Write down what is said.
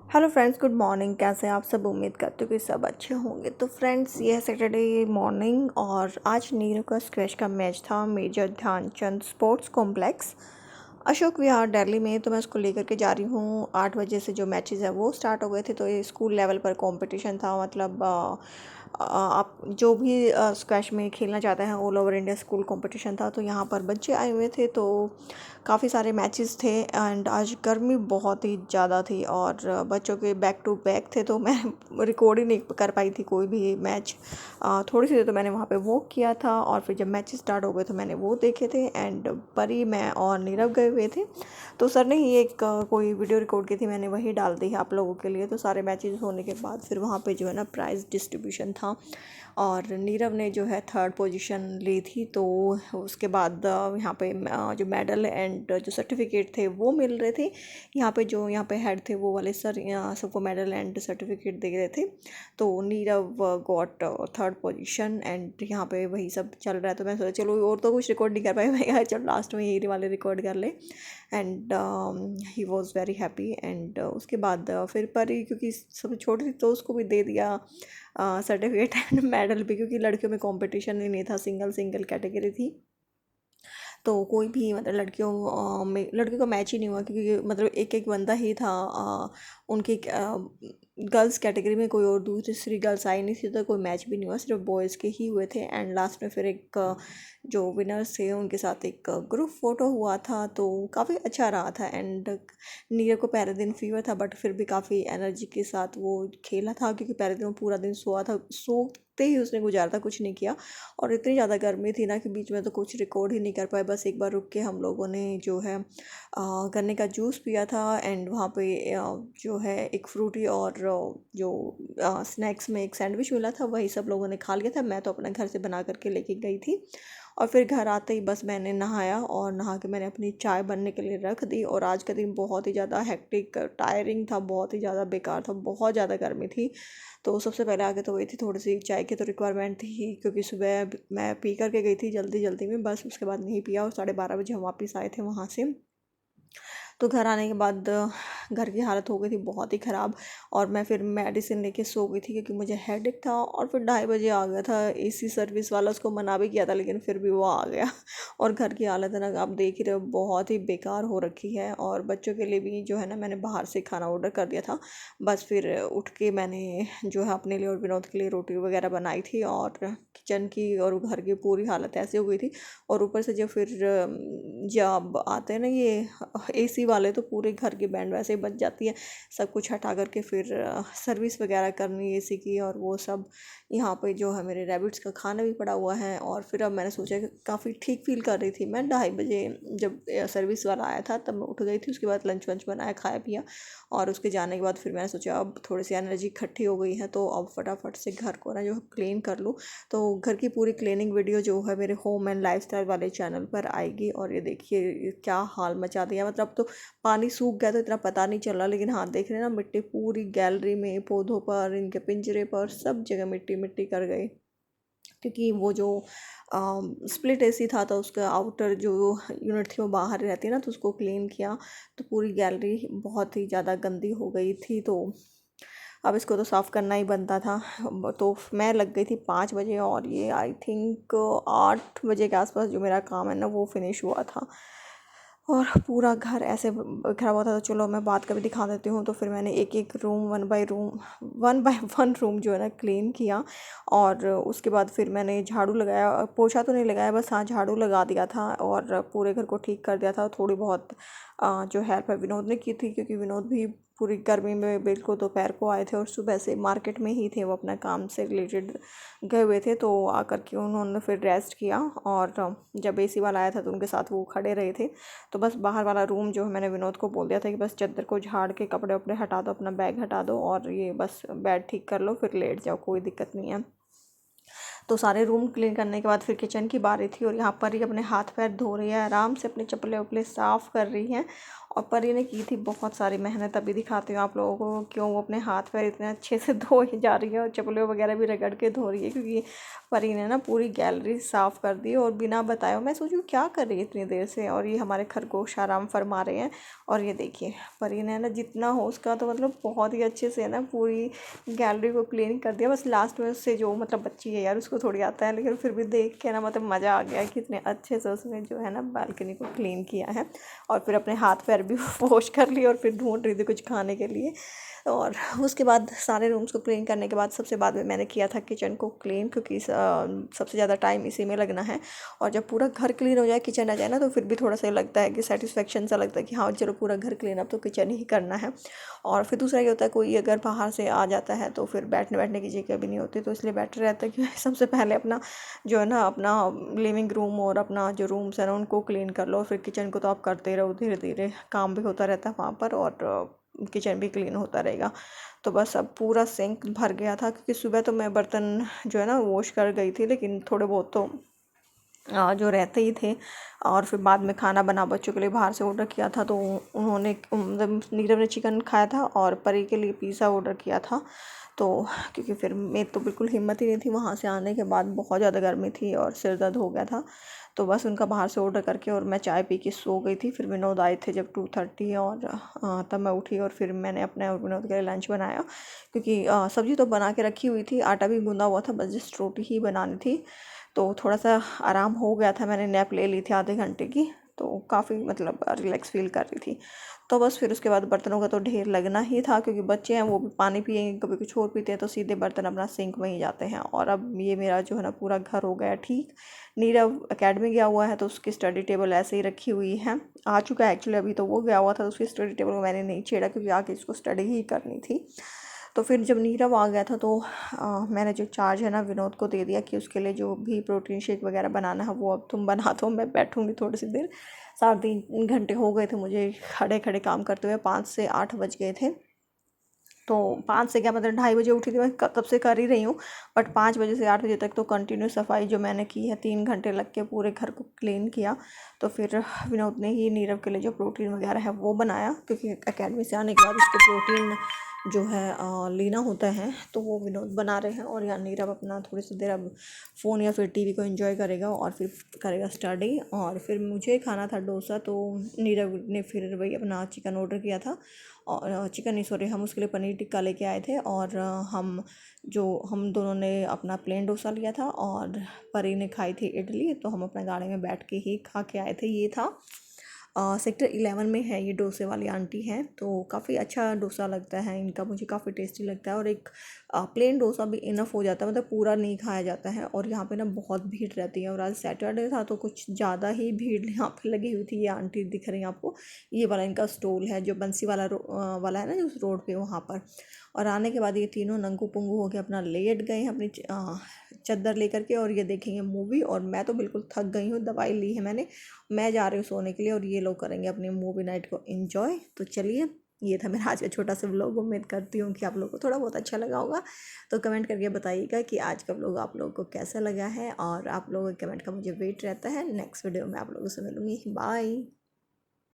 Hello friends, good morning. कैसे हैं आप सब? उम्मीद करते हो कि सब अच्छे होंगे। तो फ्रेंड्स, ये है सैटरडे मॉर्निंग और आज नीरू का स्क्वैश का मैच था major Dhyanchand sports complex Ashok Vihar Delhi में। तो मैं उसको लेकर के जा रही हूँ। 8 बजे से जो मैचेस है वो स्टार्ट हो गए थे। तो ये स्कूल लेवल पर कंपटीशन था। मतलब आप जो भी स्क्वैश में खेलना चाहते हैं, all over India school competition था। तो यहाँ पर बच्चे आए हुए थे, तो काफ़ी सारे मैचेस थे। एंड आज गर्मी बहुत ही ज़्यादा थी और बच्चों के बैक टू बैक थे, तो मैं रिकॉर्ड ही नहीं कर पाई थी कोई भी मैच। थोड़ी सी देर तो मैंने वहाँ पे वॉक किया था और फिर जब मैच स्टार्ट हो गए तो मैंने वो देखे थे। एंड परी, मैं और नीरव गए हुए थे। तो सर ने ही एक कोई वीडियो रिकॉर्ड की थी, मैंने वही डाल दी है आप लोगों के लिए। तो सारे मैचेस होने के बाद फिर वहाँ पे जो है ना प्राइज़ डिस्ट्रीब्यूशन था और नीरव ने जो है थर्ड पोजीशन ली थी। तो उसके बाद यहाँ पे जो मेडल एंड जो सर्टिफिकेट थे वो मिल रहे थे। यहाँ पे हेड थे वो वाले सर सबको मेडल एंड सर्टिफिकेट दे रहे थे। तो Nirav got third position and यहाँ पे वही सब चल रहा है। तो मैं सोचा चलो और तो कुछ रिकॉर्ड नहीं कर पाए, मैं कहा चलो लास्ट में यही वाले रिकॉर्ड कर ले। And he was very happy. And उसके बाद फिर परी, क्योंकि सब छोटी थी तो उसको भी दे दिया सर्टिफिकेट एंड मेडल भी, क्योंकि लड़कियों में कंपटीशन ही नहीं था, सिंगल सिंगल कैटेगरी थी। तो कोई भी मतलब लड़कियों में लड़कियों का मैच ही नहीं हुआ, क्योंकि मतलब एक एक बंदा ही था। उनकी गर्ल्स कैटेगरी में कोई और दूसरी गर्ल्स आई नहीं थी, तो कोई मैच भी नहीं हुआ, सिर्फ बॉयज़ के ही हुए थे। एंड लास्ट में फिर एक जो विनर्स थे उनके साथ एक ग्रुप फोटो हुआ था, तो काफ़ी अच्छा रहा था। एंड नीरज को पहले दिन फीवर था, बट फिर भी काफ़ी एनर्जी के साथ वो खेला था, क्योंकि पहले दिन वो पूरा दिन सोया था, सोते ही उसने गुजारा था, कुछ नहीं किया। और इतनी ज़्यादा गर्मी थी ना कि बीच में तो कुछ रिकॉर्ड ही नहीं कर पाए। बस एक बार रुक के हम लोगों ने जो है गन्ने का जूस पिया था। एंड वहाँ पे जो है एक फ्रूटी और जो स्नैक्स में एक सैंडविच मिला था, वही सब लोगों ने खा लिया था। मैं तो अपने घर से बना करके लेके गई थी। और फिर घर आते ही बस मैंने नहाया और नहा के मैंने अपनी चाय बनने के लिए रख दी। और आज का दिन बहुत ही ज़्यादा हेक्टिक टायरिंग था, बहुत ही ज़्यादा बेकार था, बहुत ज़्यादा गर्मी थी। तो सबसे पहले आगे तो वही थी, थोड़ी सी चाय की तो रिक्वायरमेंट थी ही, क्योंकि सुबह मैं पी करके गई थी जल्दी जल्दी में, बस उसके बाद नहीं पिया और 12:30 बजे हम वापस आए थे वहाँ से। तो घर आने के बाद घर की हालत हो गई थी बहुत ही ख़राब। और मैं फिर मेडिसिन लेके सो गई थी, क्योंकि मुझे हेडेक था। और फिर 2:30 बजे आ गया था एसी सर्विस वाला, उसको मना भी किया था लेकिन फिर भी वो आ गया। और घर की हालत है ना, आप देख ही रहे हो, बहुत ही बेकार हो रखी है। और बच्चों के लिए भी जो है ना, मैंने बाहर से खाना ऑर्डर कर दिया था। बस फिर उठ के मैंने जो है अपने लिए और विनोद के लिए रोटी वगैरह बनाई थी। और किचन की और घर की पूरी हालत ऐसे हो गई थी। और ऊपर से जब आते हैं ना ये एसी वाले, तो पूरे घर की बैंड वैसे ही बच जाती है। सब कुछ हटा करके फिर सर्विस वगैरह करनी एसी की और वो सब। यहाँ पे जो है मेरे रैबिट्स का खाना भी पड़ा हुआ है। और फिर अब मैंने सोचा कि काफ़ी ठीक फील कर रही थी मैं 2:30 बजे, जब सर्विस वाला आया था तब मैं उठ गई थी। उसके बाद लंच वंच बनाया, खाया पिया। और उसके जाने के बाद फिर मैंने सोचा अब थोड़ी सी एनर्जी इकट्ठी हो गई है, तो अब फटाफट से घर को ना जो क्लीन कर लूँ। तो घर की पूरी क्लीनिंग वीडियो जो है मेरे होम एंड लाइफस्टाइल वाले चैनल पर आएगी। और ये देखिए क्या हाल मचा दिया। मतलब अब तो पानी सूख गया तो इतना पता नहीं चल रहा, लेकिन हाँ देख रहे हैं ना, मिट्टी पूरी गैलरी में, पौधों पर, इनके पिंजरे पर, सब जगह मिट्टी मिट्टी कर गई। क्योंकि वो जो स्प्लिट एसी था तो उसका आउटर जो यूनिट थी वो बाहर रहती है ना, तो उसको क्लीन किया। तो पूरी गैलरी बहुत ही ज़्यादा गंदी हो गई थी। तो अब इसको तो साफ़ करना ही बनता था। तो मैं लग गई थी 5 बजे और ये आई थिंक 8 बजे के आसपास जो मेरा काम है ना वो फिनिश हुआ था। और पूरा घर ऐसे बिखरा हुआ था। तो चलो मैं बात कभी दिखा देती हूँ। तो फिर मैंने एक एक room, one by one room जो है ना क्लीन किया। और उसके बाद फिर मैंने झाड़ू लगाया, पोछा तो नहीं लगाया, बस हाँ झाड़ू लगा दिया था और पूरे घर को ठीक कर दिया था। थोड़ी बहुत जो हेल्प है विनोद ने की थी, क्योंकि विनोद भी पूरी गर्मी में बिल्कुल दोपहर को आए थे और सुबह से मार्केट में ही थे, वो अपना काम से रिलेटेड गए हुए थे। तो आकर के उन्होंने फिर रेस्ट किया। और जब एसी वाला आया था तो उनके साथ वो खड़े रहे थे। तो बस बाहर वाला रूम जो है मैंने विनोद को बोल दिया था कि बस चादर को झाड़ के कपड़े वपड़े हटा दो, अपना बैग हटा दो और ये बस बेड ठीक कर लो, फिर लेट जाओ, कोई दिक्कत नहीं है। तो सारे रूम क्लीन करने के बाद फिर किचन की बारी थी। और यहाँ पर ही अपने हाथ पैर धो रही है, आराम से अपने चप्पलें वप्पलें साफ़ कर रही हैं। और परी ने की थी बहुत सारी मेहनत, अभी दिखाती हूँ आप लोगों को क्यों वो अपने हाथ पैर इतने अच्छे से धो ही जा रही है और चप्पलें वगैरह भी रगड़ के धो रही है, क्योंकि परी ने ना पूरी गैलरी साफ़ कर दी और बिना बताए। मैं सोचूं क्या कर रही है इतनी देर से, और ये हमारे खरगोश आराम फरमा रहे हैं। और ये देखिए परी ने ना जितना हो उसका तो मतलब बहुत ही अच्छे से ना पूरी गैलरी को क्लीन कर दिया। बस लास्ट में उससे जो मतलब बच्ची है यार, उसको थोड़ी आता है, लेकिन फिर भी देख के ना मतलब मज़ा आ गया कि इतने अच्छे से उसने जो है ना बालकनी को क्लीन किया है। और फिर अपने हाथ पैर भी वॉश कर लिए और फिर ढूंढ रही थी कुछ खाने के लिए। और उसके बाद सारे रूम्स को क्लीन करने के बाद सबसे बाद में मैंने किया था किचन को क्लीन, क्योंकि सबसे ज़्यादा टाइम इसी में लगना है। और जब पूरा घर क्लीन हो जाए, किचन आ जाए ना, तो फिर भी थोड़ा सा लगता है कि सेटिस्फेक्शन सा लगता है कि हाँ चलो पूरा घर क्लीन, अब तो किचन ही करना है। और फिर दूसरा ये होता है, कोई अगर बाहर से आ जाता है तो फिर बैठने बैठने की जगह भी नहीं होती, तो इसलिए बेटर रहता है कि सबसे पहले अपना जो है ना अपना लिविंग रूम और अपना जो रूम्स है ना उनको क्लीन कर लो। फिर किचन को तो आप करते रहो, धीरे धीरे काम भी होता रहता है वहाँ पर, और किचन भी क्लीन होता रहेगा। तो बस अब पूरा सिंक भर गया था, क्योंकि सुबह तो मैं बर्तन जो है ना वॉश कर गई थी, लेकिन थोड़े बहुत तो जो रहते ही थे। और फिर बाद में खाना बना बच्चों के लिए बाहर से ऑर्डर किया था, तो उन्होंने मतलब नीरव ने चिकन खाया था और परी के लिए पिज़्ज़ा ऑर्डर किया था। तो क्योंकि फिर मेरी तो बिल्कुल हिम्मत ही नहीं थी, वहाँ से आने के बाद बहुत ज़्यादा गर्मी थी और सिर दर्द हो गया था। तो बस उनका बाहर से ऑर्डर करके और मैं चाय पी के सो गई थी। फिर विनोद आए थे जब 2:30, और तब मैं उठी और फिर मैंने अपने और विनोद के लिए लंच बनाया, क्योंकि सब्ज़ी तो बना के रखी हुई थी, आटा भी गूँधा हुआ था, बस जस्ट रोटी ही बनानी थी। तो थोड़ा सा आराम हो गया था, मैंने नैप ले ली थी आधे घंटे की, तो काफ़ी मतलब रिलैक्स फील कर रही थी। तो बस फिर उसके बाद बर्तनों का तो ढेर लगना ही था, क्योंकि बच्चे हैं वो भी पानी पिएंगे, कभी कुछ और पीते हैं, तो सीधे बर्तन अपना सिंक में ही जाते हैं। और अब ये मेरा जो है ना पूरा घर हो गया ठीक। नीरव एकेडमी गया हुआ है, तो उसकी स्टडी टेबल ऐसे ही रखी हुई है, आ चुका है एक्चुअली, अभी तो वो गया हुआ था, तो उसकी स्टडी टेबल को मैंने नहीं छेड़ा, क्योंकि आके इसको स्टडी ही करनी थी। तो फिर जब नीरव आ गया था, तो मैंने जो चार्ज है ना विनोद को दे दिया कि उसके लिए जो भी प्रोटीन शेक वगैरह बनाना है वो अब तुम बना दो, मैं बैठूँगी थोड़ी सी देर। 3.5 घंटे हो गए थे मुझे खड़े खड़े काम करते हुए, 5 से 8 बज गए थे। तो 5 से क्या मतलब 2:30 बजे उठी थी मैं, तब से कर ही रही हूँ। बट 5 बजे से 8 बजे तक तो कंटिन्यू सफाई जो मैंने की है, 3 घंटे लग के पूरे घर को क्लीन किया। तो फिर विनोद ने ही नीरव के लिए जो प्रोटीन वगैरह है वो बनाया, क्योंकि एकेडमी से आने के बाद उसको प्रोटीन जो है लेना होता है, तो वो विनोद बना रहे हैं। और यहाँ नीरव अपना थोड़ी सी देर अब फ़ोन या फिर टीवी को एंजॉय करेगा और फिर करेगा स्टडी। और फिर मुझे खाना था डोसा, तो नीरव ने फिर वही अपना चिकन ऑर्डर किया था, और चिकन नहीं सॉरी, हम उसके लिए पनीर टिक्का लेके आए थे। और हम दोनों ने अपना प्लेन डोसा लिया था और परी ने खाई थी इडली। तो हम अपने गाड़ी में बैठ के ही खा के आए थे। ये था सेक्टर 11 में है, ये डोसे वाली आंटी हैं, तो काफ़ी अच्छा डोसा लगता है इनका, मुझे काफ़ी टेस्टी लगता है। और एक प्लेन डोसा भी इनफ हो जाता है, मतलब पूरा नहीं खाया जाता है। और यहाँ पे ना बहुत भीड़ रहती है, और आज सैटरडे था तो कुछ ज़्यादा ही भीड़ यहाँ पे लगी हुई थी। ये आंटी दिख रही है आपको, ये वाला इनका स्टॉल है जो बंसी वाला वाला है ना, उस रोड पे वहाँ पर। और आने के बाद ये तीनों नंगू पुंगू होके अपना लेट गए हैं अपनी चद्दर लेकर के, और ये देखेंगे मूवी। और मैं तो बिल्कुल थक गई हूँ, दवाई ली है मैंने, मैं जा रही हूँ सोने के लिए, और ये लोग करेंगे अपनी मूवी नाइट को एंजॉय। तो चलिए, ये था मेरा आज का छोटा सा व्लॉग। उम्मीद करती हूँ कि आप लोगों को थोड़ा बहुत अच्छा लगा होगा। तो कमेंट करके बताइएगा कि आज का व्लॉग आप लोगों को कैसा लगा है, और आप लोगों के कमेंट का मुझे वेट रहता है। नेक्स्ट वीडियो में आप लोगों से मिलूँगी। बाय।